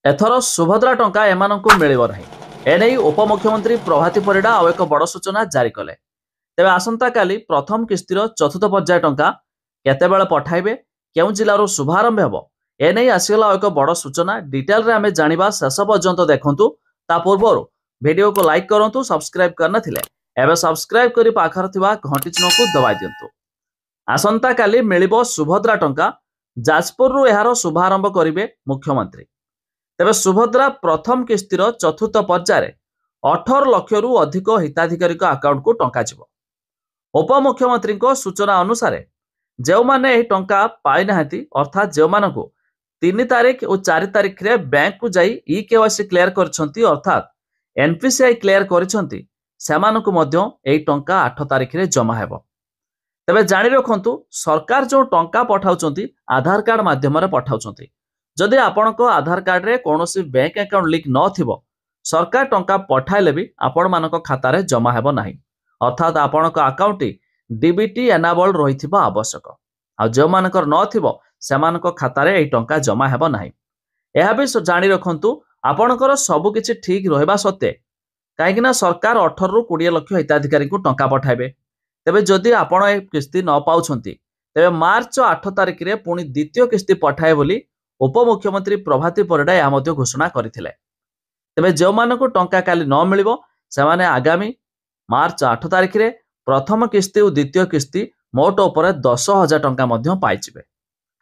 एथर सुभद्रा टंका एमानंकु मिलिब नाही। एने उपमुख्यमंत्री प्रभाती परिडा आउ एक बड़ सूचना जारी कले। तेबे आसंता काली प्रथम किस्तिर चतुर्थ पर्याय टंका केतेबेले पठाइबे, केउ जिल्लारो शुभारंभ हेबो, एने आसीगला एक बड़ सूचना। डिटेल रे आमे जानिबा, शेष पर्यंत देखंतु। ता पूर्वरु वीडियो को लाइक करंतु, सब्सक्राइब करना थिले एबे सब्सक्राइब करी पाखर थिबा घंटी चिन्ह को दबाइ दियंतु। आसंता काली मिलिबो सुभद्रा टंका। जाजपुररु एहार शुभारंभ करिवे मुख्यमंत्री। तेबे सुभद्रा प्रथम किस्तिर चतुर्थ पर्याय 18 लाख रु अधिक हिताधिकारी अकाउंट को टंका जिवो। उपमुख्यमंत्री सूचना अनुसार जो माने एही टंका पाई नाहंती, अर्थात जो मानकु 3 तारिख और 4 तारिख रे बैंक को जाई ई-केवाईसी क्लियर करछंती, अर्थात एनपीसीआई क्लियर करछंती, सेमानकु मध्य एही टंका 8 तारिख रे जमा हेबो। तबे जानि रखंतु, सरकार जो टंका पठाउछंती आधार कार्ड माध्यम रे पठाउछंती। जदि आपनको आधार कार्ड रे कोनोसी बैंक अकाउंट लिंक न थिबो, सरकार टंका पठाइले भी आपण मानक खाता रे जमा हेबो नाही। अर्थात आपणक अकाउंट डीबीटी एनाबल रहिथिबा आवश्यक। आ जो मानकर न थिबो सेमानक खाता रे एही टंका जमा हेबो नाही। एहा भी जानि रखंतु, आपणकर सब किछि ठीक रहबा सत्ते काहेकिना सरकार 18 रु 20 लाख हिताधिकारी को टंका पठाइबे। तेबे जदि आपण ए किस्ती न पाउछंती, तेबे मार्च 8 तारिख रे पुणी द्वितीय किस्ती पठाए बोली उपमुख्यमंत्री प्रभाती परिडा यह मध्य घोषणा करथिले। तेबे जो मानको टंका काली न मिलिबो, सेमाने आगामी मार्च 8 तारिख रे प्रथम किस्ती और द्वितीय किस्ती मोट उपर 10,000 टंका मध्य पाइजिबे।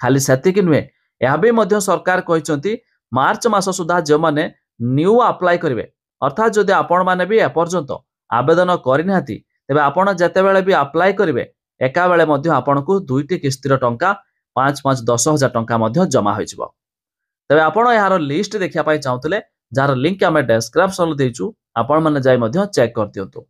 खाली सेतिकी नुहे, यह भी मध्य सरकार कहिसंती मार्च मास सुधा जो माने न्यू अप्लाई करिवे, अर्थात जदि आपण माने भी एपर्यंत आवेदन करिनाहती, तेबे आपण जेतेबेले भी अप्लाई करिवे एका बेले मध्य आपणकु दुईटी किस्तीर टंका 5-10,000 टंका मध्य जमा होइजिबो। तेबे आपण यार लिस्ट देखिया पाई चाहुतले, जार लिंक आमे डिस्क्रिप्शन देइछु, आपण माने जाई मध्य चेक कर दियंतु।